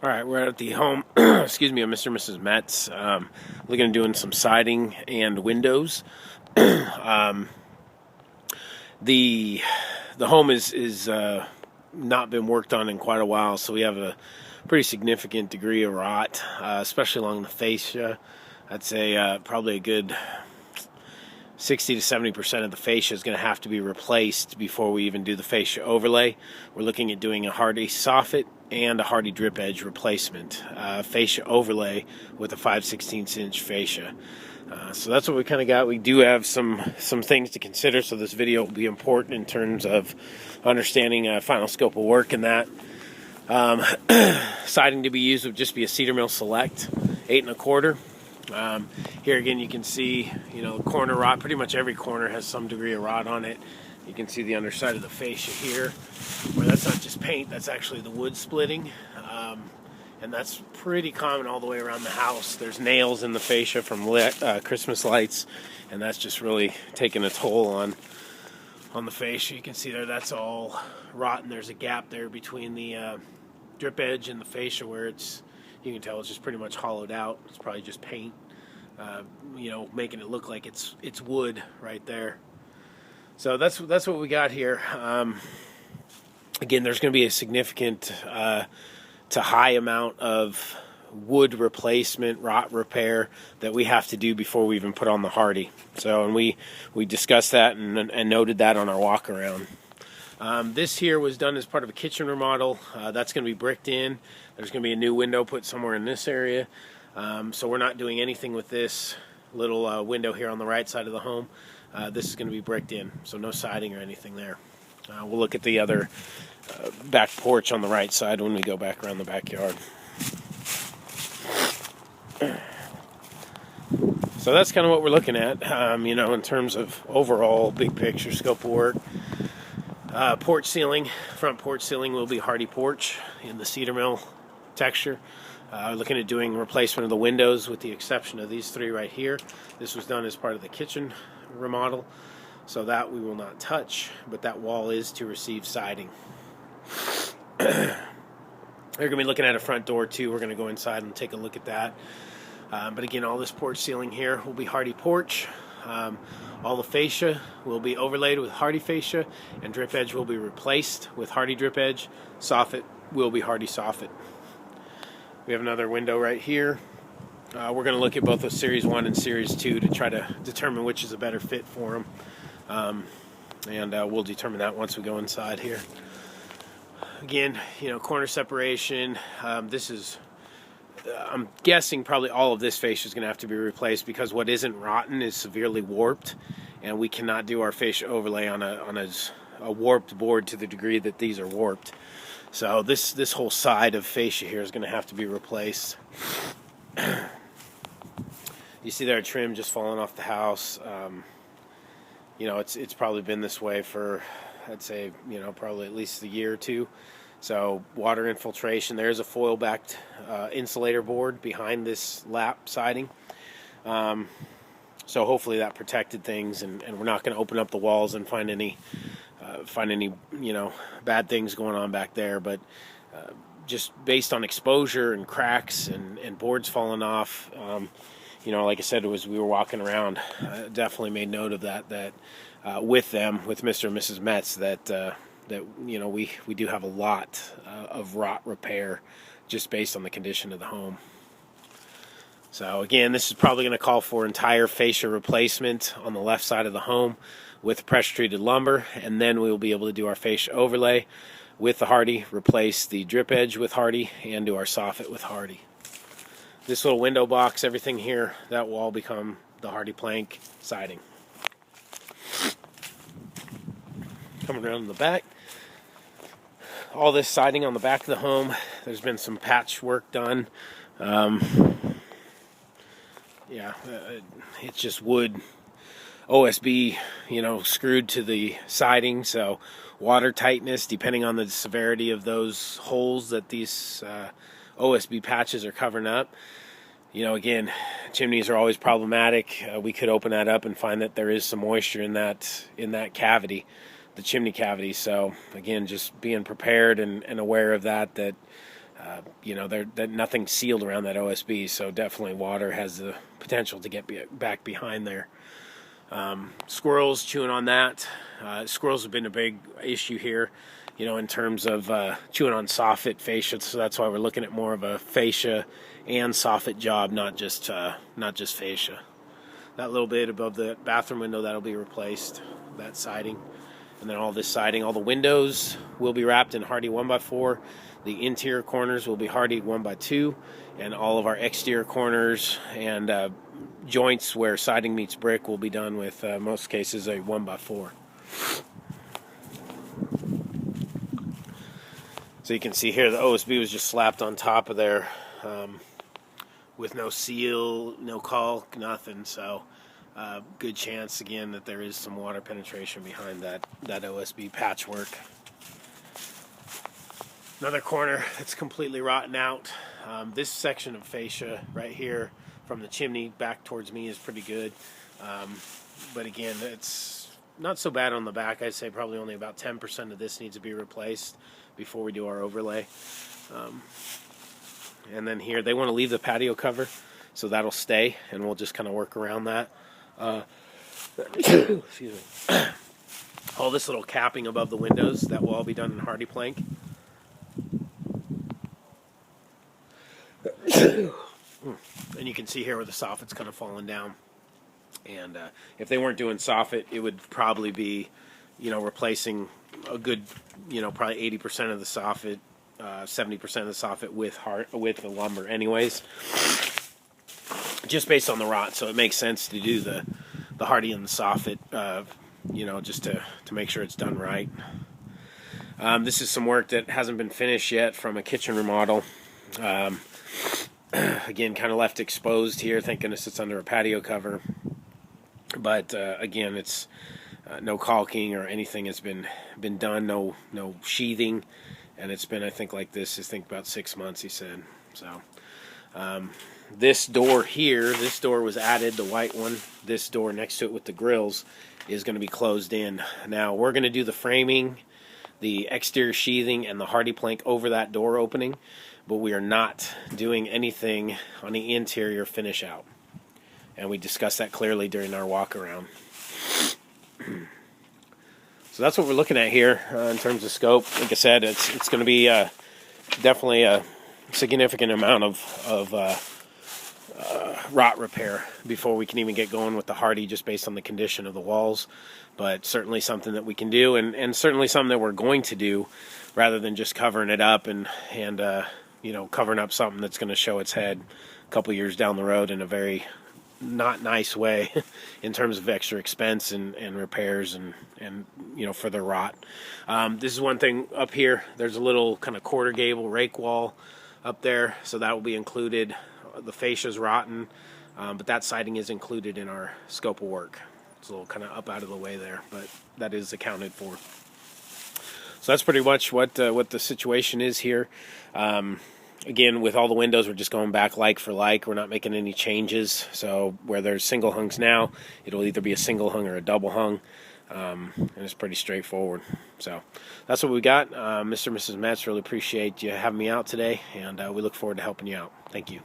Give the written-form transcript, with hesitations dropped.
All right, we're at the home, excuse me, of Mr. and Mrs. Metz. Looking at doing some siding and windows. The home is not been worked on in quite a while, so we have a pretty significant degree of rot, especially along the fascia. I'd say probably a good 60 to 70% of the fascia is going to have to be replaced before we even do the fascia overlay. We're looking at doing a Hardie soffit and a Hardie drip edge replacement, fascia overlay with a 5/16 inch fascia. So that's what we kind of got. We do have some things to consider, so this video will be important in terms of understanding final scope of work and that. Siding to be used would just be a Cedar Mill Select 8 1/4. Here again you can see, corner rot. Pretty much every corner has some degree of rot on it. You can see the underside of the fascia here, where that's not just paint, that's actually the wood splitting. And that's pretty common all the way around the house. There's nails in the fascia from Christmas lights, and that's just really taking a toll on the fascia. You can see there, that's all rotten. There's a gap there between the drip edge and the fascia where you can tell it's just pretty much hollowed out. It's probably just paint, making it look like it's wood right there. So that's what we got here. Again, there's going to be a significant to high amount of wood replacement, rot repair that we have to do before we even put on the Hardie. So, and we discussed that and noted that on our walk around. This here was done as part of a kitchen remodel. That's going to be bricked in. There's going to be a new window put somewhere in this area. So we're not doing anything with this little window here on the right side of the home. This is going to be bricked in, so no siding or anything there. We'll look at the other back porch on the right side when we go back around the backyard. So that's kind of what we're looking at, in terms of overall big picture scope of work. Porch ceiling, front porch ceiling will be Hardie porch in the Cedar Mill texture. Looking at doing replacement of the windows with the exception of these three right here. This was done as part of the kitchen remodel, so that we will not touch, but that wall is to receive siding. They're going to be looking at a front door too. We're going to go inside and take a look at that. But again, all this porch ceiling here will be Hardie porch. All the fascia will be overlaid with Hardie fascia, and drip edge will be replaced with Hardie drip edge. Soffit will be Hardie soffit. We have another window right here. We're going to look at both of Series 1 and Series 2 to try to determine which is a better fit for them. And we'll determine that once we go inside here. Again, corner separation. This is, I'm guessing probably all of this fascia is going to have to be replaced because what isn't rotten is severely warped, and we cannot do our fascia overlay on a warped board to the degree that these are warped. So this whole side of fascia here is going to have to be replaced. You see there a trim just falling off the house. It's probably been this way for, I'd say, probably at least a year or two. So water infiltration. There's a foil-backed insulator board behind this lap siding. So hopefully that protected things, and we're not going to open up the walls and find any bad things going on back there. But just based on exposure and cracks and boards falling off, like I said, as we were walking around, definitely made note of that with Mr. and Mrs. Metz, that we do have a lot of rot repair just based on the condition of the home. So again, this is probably going to call for entire fascia replacement on the left side of the home with pressure treated lumber, and then we will be able to do our fascia overlay with the Hardie, replace the drip edge with Hardie, and do our soffit with Hardie. This little window box, everything here, that will all become the Hardie plank siding. Coming around in the back, all this siding on the back of the home, there's been some patchwork done. It's just wood OSB, screwed to the siding, so water tightness, depending on the severity of those holes that these OSB patches are covering up. Again, chimneys are always problematic. We could open that up and find that there is some moisture in that cavity, the chimney cavity. So again, just being prepared and aware of that you know, nothing's sealed around that OSB, so definitely water has the potential to get back behind there. Squirrels chewing on that. Squirrels have been a big issue here, you know, in terms of chewing on soffit fascia. So that's why we're looking at more of a fascia and soffit job, not just fascia. That little bit above the bathroom window, that'll be replaced, that siding. And then all this siding, all the windows will be wrapped in Hardie 1x4. The interior corners will be Hardie 1x2. And all of our exterior corners and joints where siding meets brick will be done with, most cases, a 1x4. So you can see here the OSB was just slapped on top of there with no seal, no caulk, nothing. So good chance, again, that there is some water penetration behind that OSB patchwork. Another corner that's completely rotten out. This section of fascia right here from the chimney back towards me is pretty good. But again, it's not so bad on the back. I'd say probably only about 10% of this needs to be replaced before we do our overlay. And then here, they want to leave the patio cover, so that'll stay, and we'll just kind of work around that. Excuse me. All this little capping above the windows, that will all be done in Hardie plank. And you can see here where the soffit's kind of falling down. And if they weren't doing soffit, it would probably be, you know, replacing a good, you know, probably 80% of the soffit, 70% of the soffit with the lumber anyways, just based on the rot. So it makes sense to do the Hardie and the soffit, you know, just to make sure it's done right. This is some work that hasn't been finished yet from a kitchen remodel. Again, kind of left exposed here. Thank goodness it's under a patio cover. But again, it's no caulking or anything has been done. No sheathing, and it's been, I think, like this. I think about 6 months, he said. So this door here, this door was added, the white one. This door next to it with the grills is going to be closed in. Now we're going to do the framing, the exterior sheathing, and the Hardie plank over that door opening, but we are not doing anything on the interior finish out. And we discussed that clearly during our walk around. So that's what we're looking at here in terms of scope. Like I said, it's going to be definitely a significant amount of rot repair before we can even get going with the Hardie, just based on the condition of the walls. But certainly something that we can do, and certainly something that we're going to do, rather than just covering it up and you know, covering up something that's going to show its head a couple years down the road in a very not nice way in terms of extra expense and repairs and you know, further rot. This is one thing up here. There's a little kind of quarter gable rake wall up there, so that will be included. The fascia's rotten, but that siding is included in our scope of work. It's a little kind of up out of the way there, but that is accounted for. So that's pretty much what the situation is here. Again, with all the windows, we're just going back like for like. We're not making any changes. So where there's single hungs now, it'll either be a single hung or a double hung. And it's pretty straightforward. So that's what we got. Mr. and Mrs. Metz, really appreciate you having me out today, and we look forward to helping you out. Thank you.